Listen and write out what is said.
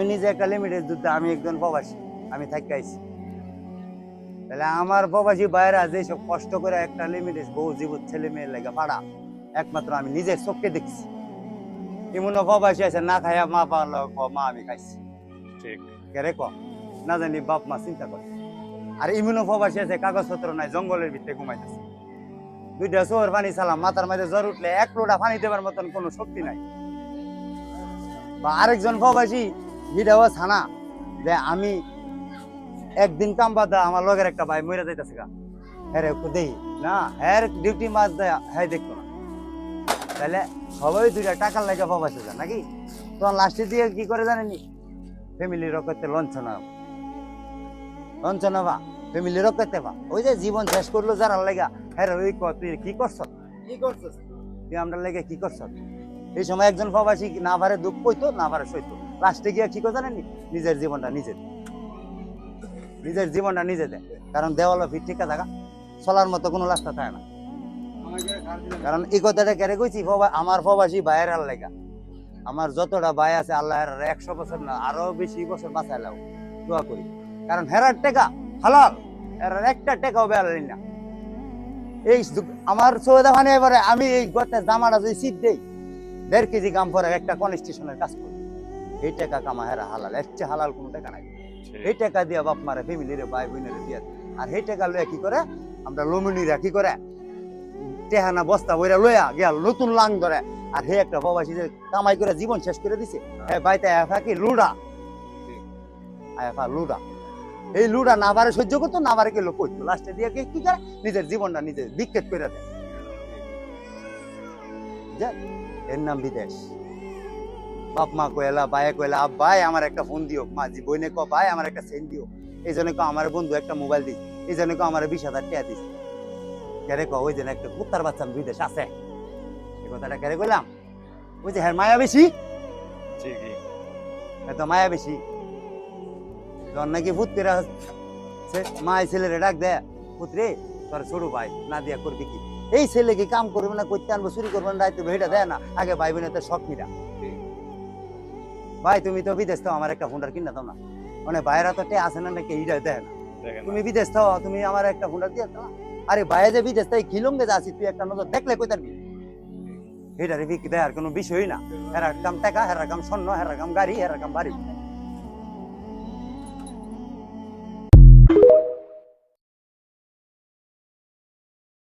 নিজে একটা লিমিটের যুদ্ধে আমি একজন প্রবাসী, আমি থাকি আইছি। তাহলে আমার প্রবাসী বাইরা যেসব কষ্ট করে একটা লিমিটেড বউ জীবন ছেলে মেয়ের লেগে পাড়া, একমাত্র আমি নিজের চোখে দেখছি। এমন প্রবাসী আছে না খাইয়া মা পারল মা আমি খাইছি, ঠিক কেরে ক না জানি বাপ মা চিন্তা করে। আর এমন প্রবাসী আছে কাগজপত্র নাই, জঙ্গলের ভিতরে ঘুমাইতেছে। দুইটা চোর পানি চালাম, মাথার মাঝে জ্বর উঠলে এক লোটা পানি দেবার মতন কোনো শক্তি নাই। বা আরেকজন প্রবাসী ভিডিও ছানা যে আমি একদিন কাম বাদ আমার লগের একটা ভাই মরে যাইতেছে গা, হ্যাঁ একটু দেই না, হ্যাঁ ডিউটি মাছ দেয়, হ্যাঁ দেখতো না। তাহলে সবাই দুইটা টাকার লাগে প্রবাসে যান নাকি? তখন লাস্টে দিয়ে কি করে জানেনি, ফ্যামিলি রক্ষাতে লঞ্চনা বা ফ্যামিলি রক্ষাতে বা ওই যে জীবন শেষ করলো যারা লেগা, হ্যাঁ ওই তুই কি করছ, তুই আমরা লেগে কি করছ। এই সময় একজন প্রবাসী না পারে দুঃখ কইতো, না পারে সইতো, লাস্টে গিয়ে কি করে জানেনি, নিজের জীবনটা নিজে দেয়। কারণ দেওয়ালো ফিট ঠিক থাকা চলার মতো কোনো রাস্তা থাকে না। কারণ এই কথাটা কেড়ে কইছি, আমার প্রবাসী ভাইয়ের আর লেগা, আমার যতটা ভাই আছে আল্লাহ 100 বছর না আরো বেশি বছর বাঁচাই লাও দোয়া করি। কারণ হেরার টেকা হালাল, হেরার একটা টেকাও বেলালি না। এই আমার সৌদা ফানি এবারে আমি এই গতে জামাটা যদি সিট দেই 1.5 কেজি কাম পরে একটা কনস্টিটিউশনের কাজ করি, এই টাকা কামা হেরা হালাল, এর চেয়ে হালাল কোনো টাকা নাই। এই টাকা দিয়া বাপ মারে ফ্যামিলিরে ভাই বোনের দিয়া, আর এই টাকা লইয়া কি করে আমরা লমিনীরা কি করে টেহানা বস্তা বইরা লইয়া গেল নতুন লাং ধরে। আর হে একটা প্রবাসী যে কামাই করে জীবন শেষ করে দিছে, হ্যাঁ বাইতে আফা কি লুডা, আফা লুডা, এই লুডা না পারে সহ্য করতো, না পারে কি লোক করতো, লাস্টে দিয়ে কি করে নিজের জীবনটা নিজে বিক্ষেপ করে দেয়। এর নাম বিদেশ। বাপ মা কয়লা ভাইয়া কয়লা ভাই আমার একটা ফোন দিও, মা জি বইনে ক ভাই আমার একটা সেন দিও, এই জন্য কো আমার বন্ধু একটা মোবাইল দিস, এই জন্য কো আমার 20,000 টাকা দিস। কেরে ক ওই যে একটা কুত্তার বাচ্চা বিদেশ আছে, এই কথাটা কেরে কইলাম, ওই যে হ্যাঁ মায়া বেশি, ঠিকই এত মায়া বেশি। যখন নাকি পুত্রেরা মায় ছেলেরে ডাক দেয়, পুত্রে তোর ছোট ভাই না দিয়া করবি কি, এই ছেলে কি কাম করবে না, করতে আনবো চুরি করবো না, রাইতে এটা দেয় না, আগে ভাই বোনের শখ মিটা। ভাই তুমি তো বিদেশ থাও, আমার একটা ফোনটার কিনা দাও না, মানে বাইরা তো আছে না নাকি এইটা দেয় না, তুমি বিদেশ থাও তুমি আমার একটা ফোনটার দিয়ে দাও। আরে ভাইয়া যে বিদেশ তাই খিলুঙ্গে যাচ্ছি, তুই একটা নজর দেখলে কই তারবি, এটারে বিক্রি দেওয়ার কোনো বিষয়ই না। হেরার কাম টাকা, হেরার কাম স্বর্ণ, হেরার কাম গাড়ি, হেরার কাম বাড়ি,